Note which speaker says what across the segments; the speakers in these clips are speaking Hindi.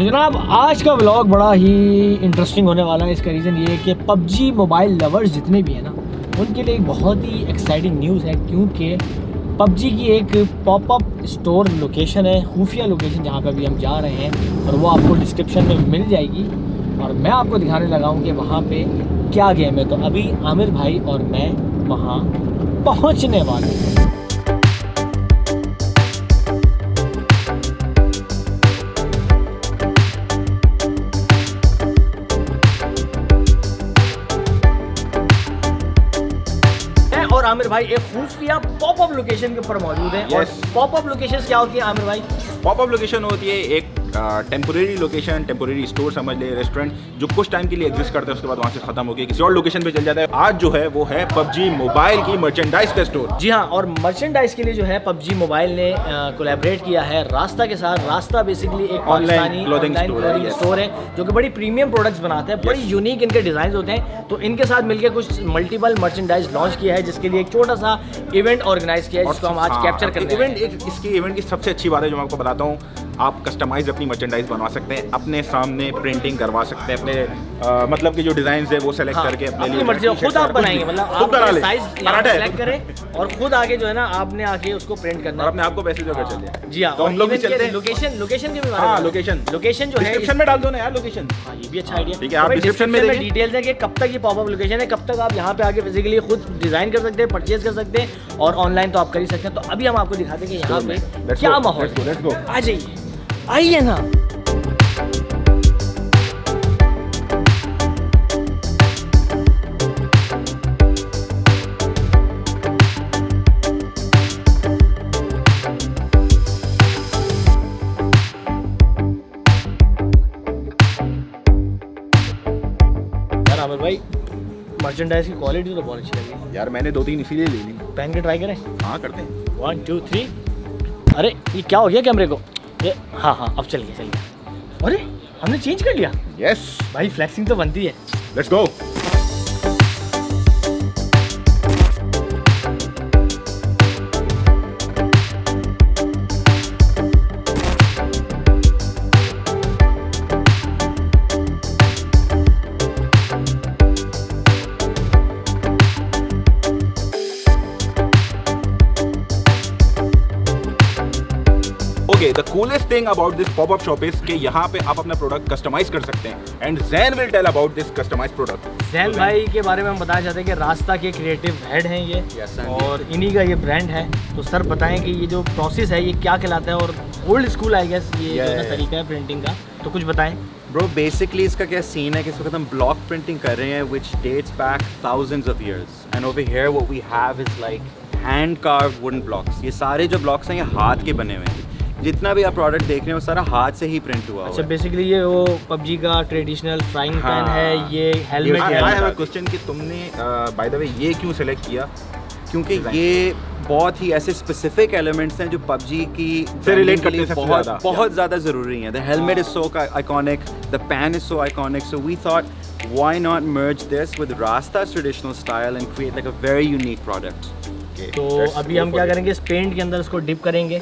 Speaker 1: तो जनाब आज का व्लॉग बड़ा ही इंटरेस्टिंग होने वाला है। इसका रीज़न ये है कि पबजी मोबाइल लवर्स जितने भी हैं ना, उनके लिए एक बहुत ही एक्साइटिंग न्यूज़ है, क्योंकि पबजी की एक पॉपअप स्टोर लोकेशन है, खुफिया लोकेशन, जहाँ पे अभी हम जा रहे हैं और वो आपको डिस्क्रिप्शन में मिल जाएगी। और मैं आपको दिखाने लगा हूँ कि वहाँ पे क्या गेम है। तो अभी आमिर भाई और मैं वहाँ पहुँचने वाले हैं। और आमिर भाई एक खुफिया पॉपअप लोकेशन के ऊपर मौजूद है। और पॉपअप लोकेशन क्या होती है आमिर भाई?
Speaker 2: पॉपअप लोकेशन होती है एक टेम्पोरेरी लोकेशन, टेम्पोरेरी स्टोर समझ ले, रेस्टोरेंट जो कुछ टाइम के लिए एग्जिस्ट करता है, उसके बाद वहाँ से खत्म हो गया, किसी और लोकेशन पे चल जाता है। आज जो है वो है पबजी मोबाइल की मर्चेंडाइज का स्टोर।
Speaker 1: जी हाँ, और मर्चेंडाइज के लिए जो है पबजी मोबाइल ने कोलैबोरेट किया है रास्ता के साथ। रास्ता बेसिकली एक पाकिस्तानी ऑनलाइन क्लोथिंग स्टोर है जो कि बड़ी प्रीमियम प्रोडक्ट्स बनाते हैं, बड़ी यूनिक इनके डिज़ाइन होते हैं। तो इनके साथ मिलकर कुछ मल्टीपल मर्चेंडाइज लॉन्च किया है, जिसके लिए एक छोटा सा इवेंट ऑर्गेनाइज किया है, जिसको हम आज कैप्चर करते हैं।
Speaker 2: इसकी इवेंट की सबसे अच्छी बात है जो मैं आपको बताता हूँ, आप कस्टमाइज अपनी मर्चेंडाइज बनवा सकते हैं, अपने सामने प्रिंटिंग करवा सकते हैं, अपने मतलब कि जो डिजाइन है वो सेलेक्ट करके
Speaker 1: अपनी मर्जी खुद आप बनाएंगे, मतलब आप साइज सेलेक्ट करें और खुद आगे जो है ना आपने आके उसको प्रिंट करना है,
Speaker 2: अपने आप को पैसे जो कर चलिए।
Speaker 1: जी हाँ,
Speaker 2: तो हम लोग भी चलते हैं
Speaker 1: लोकेशन के भी बारे में। लोकेशन जो है
Speaker 2: डिस्क्रिप्शन में डाल दो ना यार लोकेशन।
Speaker 1: हाँ, ये भी अच्छा आइडिया।
Speaker 2: ठीक है, आप डिस्क्रिप्शन में देखिए
Speaker 1: डिटेल्स है कि कब तक ये पॉपअप लोकेशन है, कब तक आप यहाँ पे आके फिजिकली खुद डिजाइन कर सकते हैं, परचेज कर सकते हैं, और ऑनलाइन तो आप कर ही सकते हैं। तो अभी हम आपको दिखाते हैं कि यहाँ पे क्या माहौल है। आ जाइए, आइए ना। आमिर भाई मर्चेंडाइज की क्वालिटी तो बहुत अच्छी लगी
Speaker 2: यार, मैंने 2-3 इसीलिए ले ली।
Speaker 1: पहन के ट्राई करें?
Speaker 2: हाँ करते हैं।
Speaker 1: 1 2 3। अरे ये क्या हो गया कैमरे को? ये हाँ अब चल गया। अरे हमने चेंज कर लिया।
Speaker 2: यस
Speaker 1: भाई, फ्लैक्सिंग तो बनती है।
Speaker 2: Let's go. Okay, the coolest thing about this pop-up shop is कि यहाँ पे आप अपना प्रोडक्ट कस्टमाइज कर सकते हैं, and Zain will tell about this customized product.
Speaker 1: ज़ैन भाई के बारे में हम बताना चाहते हैं कि रास्ता के क्रिएटिव हेड हैं ये।
Speaker 2: Yes, sir.
Speaker 1: और इन्हीं का ये ब्रांड है। तो सर बताएं कि ये जो प्रोसेस है ये क्या कहलाता है, और ओल्ड स्कूल आई गेस ये जो है तरीका है प्रिंटिंग का, तो कुछ बताएं।
Speaker 3: ब्रो बेसिकली इसका क्या सीन है कि इस वक्त हम ब्लॉक प्रिंटिंग कर रहे हैं which dates back thousands of years, and over here what we have is like hand carved wooden blocks. ये सारे जो ब्लॉक्स हैं ये हाथ के बने हुए हैं। जितना भी आप प्रोडक्ट देख रहे हैं वो सारा हाथ से ही प्रिंट हुआ
Speaker 1: अच्छा, बेसिकली ये वो पबजी का ट्रेडिशनल फ्राइंग पैन है, ये हेलमेट है।
Speaker 2: I have a question कि तुमने by the way ये क्यों सेलेक्ट किया?
Speaker 3: क्योंकि ये बहुत ही ऐसे स्पेसिफिक एलिमेंट्स हैं जो पबजी की
Speaker 2: से रिलेट करते हैं,
Speaker 3: बहुत ज़्यादा ज़रूरी हैं। The helmet is so iconic, the pan is so iconic, so we thought why not merge this with Rasta's traditional style and create like a very unique product.
Speaker 1: तो अभी हम क्या करेंगे, इस पेंट के अंदर इसको डिप करेंगे,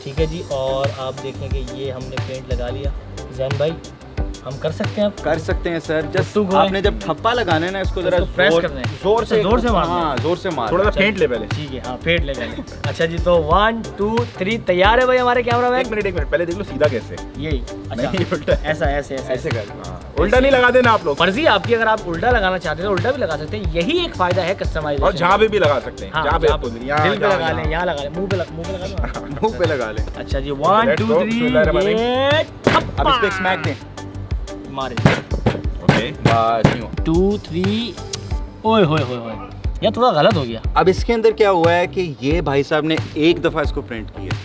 Speaker 1: ठीक है जी। और आप देखें कि ये हमने पेंट लगा लिया। ज़ैन भाई हम कर सकते हैं? आप
Speaker 3: कर सकते हैं सर। जस्ट आपने जब ठप्पा लगाना है ना, इसको जरा
Speaker 1: प्रेस करना है,
Speaker 3: जोर से
Speaker 1: मारना है।
Speaker 3: हाँ, जोर से मार,
Speaker 2: थोड़ा सा फेंट ले पहले।
Speaker 1: ठीक है, हाँ फेंट ले पहले। अच्छा जी, तो 1 2 3 तैयार है भाई हमारे कैमरा मैन।
Speaker 2: एक मिनट पहले देख लो सीधा कैसे।
Speaker 1: यही अच्छा,
Speaker 2: उल्टा
Speaker 1: ऐसा ऐसे
Speaker 2: कर, उल्टा नहीं लगा देना आप लोग।
Speaker 1: फर्जी आपकी, अगर आप उल्टा लगाना चाहते हैं तो उल्टा भी लगा सकते हैं। यही एक फायदा है कस्टमाइजेशन।
Speaker 2: और जहाँ भी लगा सकते हैं, जहाँ पे आपको
Speaker 1: दिल पे लगा लें, यहाँ लगा लें, मुंह पे लगा लें,
Speaker 3: मुंह पे लगा लें।
Speaker 1: अच्छा जी, 1 2 3
Speaker 3: अब इस पे स्मैक दें,
Speaker 1: मारे।
Speaker 2: ओके, बस यूं
Speaker 1: 2 3। ओए होए होए होए, यार थोड़ा गलत हो गया।
Speaker 3: अब इसके अंदर क्या हुआ है कि ये भाई साहब ने एक दफ़ा इसको प्रिंट किया,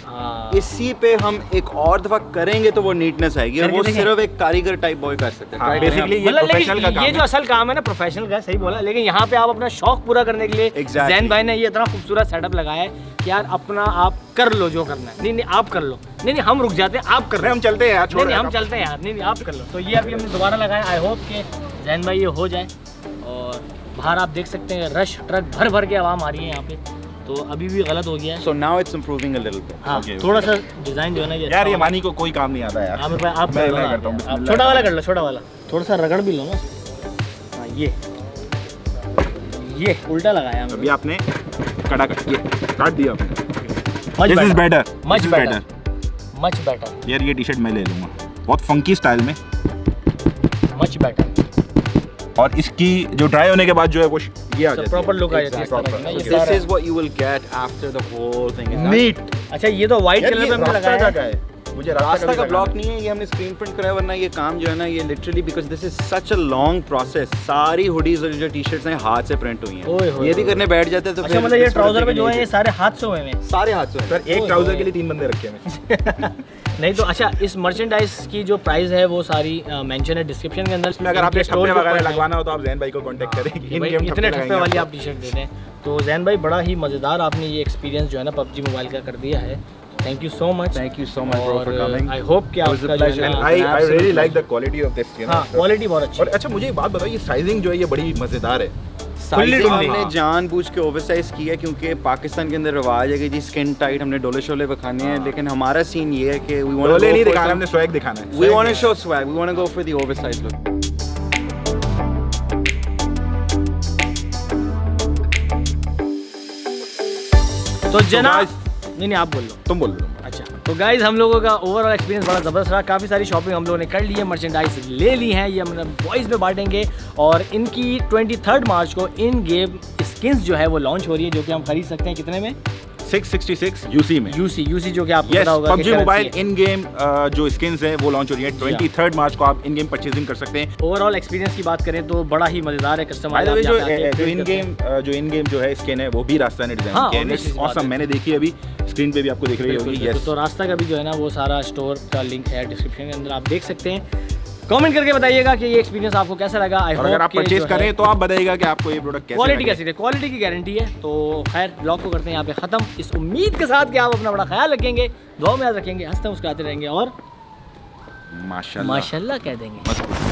Speaker 3: इसी पे हम एक और दफ़ा करेंगे तो वो नीटनेस आएगी, और वो सिर्फ एक कारीगर टाइप बॉय कर सकते हैं।
Speaker 2: बेसिकली ये प्रोफेशनल का काम है।
Speaker 1: ये जो असल काम है ना प्रोफेशनल का, सही बोला। लेकिन यहाँ पे आप अपना शौक पूरा करने के लिए ज़ैन भाई ने ये इतना खूबसूरत सेटअप लगाया है कि यार अपना आप कर लो जो करना है। नहीं आप कर लो, नहीं हम रुक जाते हैं, आप कर लो।
Speaker 2: हम चलते हैं यार,
Speaker 1: नहीं हम चलते हैं यार, नहीं आप कर लो। तो ये अभी हमने दोबारा लगाया। आई होप कि ज़ैन भाई ये हो जाए। और बाहर आप देख सकते हैं रश ट्रक भर भर के आवाम आ रही है यहाँ पे। तो अभी भी गलत हो गया है।
Speaker 3: So now it's improving a little bit.
Speaker 1: हाँ
Speaker 2: Okay,
Speaker 1: थोड़ा सा डिज़ाइन जो है ना ये
Speaker 2: यार ये
Speaker 1: अच्छा
Speaker 2: मानी को कोई काम नहीं आता यार।
Speaker 1: हाँ मेरे पास आप
Speaker 2: मैं
Speaker 1: कर लो ना,
Speaker 2: करता हूँ,
Speaker 1: आप
Speaker 2: बिस्मिल्लाह।
Speaker 1: छोटा वाला कर लो, छोटा वाला थोड़ा सा रगड़ भी लो ना। हाँ ये उल्टा लगाया हमने।
Speaker 2: अभी आपने कड़ा काट दिया आपने।
Speaker 1: Much
Speaker 2: This is
Speaker 1: better.
Speaker 2: better.
Speaker 1: Much
Speaker 2: This is
Speaker 1: better. Much better,
Speaker 2: यार ये टी शर्ट मैं ले लूँगा, बहुत फंकी स्टाइल में।
Speaker 1: Much better.
Speaker 2: और इसकी जो ड्राई होने के बाद जो है वो ये आ जाती है।
Speaker 1: प्रॉपर लुक आ जाती है इस
Speaker 2: Exactly.
Speaker 1: तरह की ना, ये
Speaker 3: So this
Speaker 1: सारा-
Speaker 3: is what you will get after the whole thing is done.
Speaker 2: Neat.
Speaker 1: अच्छा ये तो वाइट
Speaker 2: यार
Speaker 1: कलर
Speaker 2: ये
Speaker 1: पे हमने
Speaker 2: रास्ता
Speaker 1: लगाया
Speaker 2: का
Speaker 1: है।
Speaker 2: है। मुझे
Speaker 3: रास्ता का
Speaker 2: भी
Speaker 3: ब्लॉक
Speaker 2: लगाना
Speaker 3: नहीं है, ये हमने स्क्रीन प्रिंट कराया, वरना ये काम जो है ना ये literally because this is such a long process. सारी हुडीज और जो टी शर्ट्स हैं हाथ से प्रिंट हुई
Speaker 1: ओए
Speaker 3: हैं,
Speaker 1: होए
Speaker 3: ये भी
Speaker 1: होए।
Speaker 3: करने बैठ जाते हैं तो
Speaker 1: अच्छा
Speaker 3: फिर
Speaker 1: मतलब ये
Speaker 3: this sort of
Speaker 1: ट्राउजर पे
Speaker 3: thing
Speaker 1: जो है
Speaker 3: नहीं
Speaker 1: ये सारे हाथ से हुए हैं।
Speaker 3: होती। सारे हाथ से हैं।
Speaker 2: सर एक
Speaker 1: ओए
Speaker 2: ट्राउजर
Speaker 1: होए।
Speaker 2: के लिए 3 बंदे रखे हैं।
Speaker 1: नहीं तो अच्छा इस मर्चेंडाइज की जो प्राइस है वो सारी मेंशन है डिस्क्रिप्शन के अंदर।
Speaker 2: इसमें अगर आपने
Speaker 1: इनके store
Speaker 2: ठप्पे
Speaker 1: के
Speaker 2: वगैरह
Speaker 1: ऊपर है।
Speaker 2: लगवाना हो तो आप जैन भाई को कांटेक्ट करें कि
Speaker 1: कि
Speaker 2: इन
Speaker 1: भाई
Speaker 2: गेम
Speaker 1: इतने ठप्पे वाली
Speaker 2: लगाएंगे
Speaker 1: आप टी शर्ट दे दें। तो जैन भाई बड़ा ही मज़ेदार आपने ये एक्सपीरियंस जो है ना पबजी मोबाइल का कर दिया है। Thank you so much.
Speaker 3: Thank you so much bro for coming.
Speaker 1: I hope कि
Speaker 3: It was a
Speaker 1: आपका जो है
Speaker 3: pleasure.
Speaker 1: ना-
Speaker 2: And I
Speaker 3: Absolute
Speaker 2: really like
Speaker 3: pleasure.
Speaker 2: the quality of this, you know.
Speaker 1: हाँ क्वालिटी बहुत अच्छी
Speaker 2: और अच्छा मुझे एक बात बताओ, ये साइजिंग जो है ये बड़ी मजेदार है।
Speaker 3: साइजिंग
Speaker 1: Fully
Speaker 3: हमने
Speaker 2: हाँ।
Speaker 3: जानबूझ के ओवरसाइज किया है क्योंकि पाकिस्तान के अंदर रिवाज है कि जी स्किन टाइट हमने डोले शोले दिखाने हैं, लेकिन हमारा सीन ये है कि वी वांट
Speaker 2: डोले नहीं दिखाना, हमने स्वैग दिखाना है।
Speaker 3: We want to show swag, we want to go for the oversize look.
Speaker 1: तो जना
Speaker 2: guys-
Speaker 1: नहीं आप बोल लो।
Speaker 2: तुम बोल लो।
Speaker 1: अच्छा तो गाइज हम लोगों का ओवरऑल एक्सपीरियंस बड़ा ज़बरदस्त रहा। काफ़ी सारी शॉपिंग हम लोगों ने कर ली है, मर्चेंडाइज ले ली हैं, ये हम बॉयज़ में बांटेंगे। और इनकी 23 मार्च को इन गेम स्किन्स जो है वो लॉन्च हो रही है, जो कि हम खरीद सकते हैं कितने में?
Speaker 2: 666 यूसी में।
Speaker 1: यूसी जो कि आपको
Speaker 2: यस,
Speaker 1: पता होगा कि
Speaker 2: पबजी
Speaker 1: currency
Speaker 2: मोबाइल
Speaker 1: है।
Speaker 2: इन गेम जो स्किन्स है वो लॉन्च हो रही है 23 मार्च को। आप इन गेम परचेजिंग कर सकते हैं।
Speaker 1: ओवरऑल एक्सपीरियंस की बात करें तो बड़ा ही मज़ेदार है। कस्टमर
Speaker 2: बाय द वे जो इन गेम जो है स्किन है वो भी रास्ता ने डिजाइन
Speaker 1: हाँ,
Speaker 2: किया है।
Speaker 1: obviously
Speaker 2: इट्स
Speaker 1: सी बात
Speaker 2: ऑसम,
Speaker 1: है।
Speaker 2: मैंने देखी अभी स्क्रीन पे भी आपको दिख रही होगी। यस
Speaker 1: तो रास्ता का भी जो है ना वो सारा स्टोर का लिंक है डिस्क्रिप्शन के अंदर, आप देख सकते हैं। कमेंट करके बताइएगा कि ये एक्सपीरियंस आपको कैसा लगा। आई
Speaker 2: और अगर आप परचेज करें तो आप बताइएगा कि आपको ये प्रोडक्ट कैसा
Speaker 1: क्वालिटी
Speaker 2: लगा।
Speaker 1: कैसी है, क्वालिटी की गारंटी है। तो खैर ब्लॉग को करते हैं यहाँ पे ख़त्म, इस उम्मीद के साथ कि आप अपना बड़ा ख्याल रखेंगे, दुआ में याद रखेंगे, हंसते मुस्कुराते रहेंगे और
Speaker 2: माशाल्लाह
Speaker 1: माशाल्लाह कह देंगे।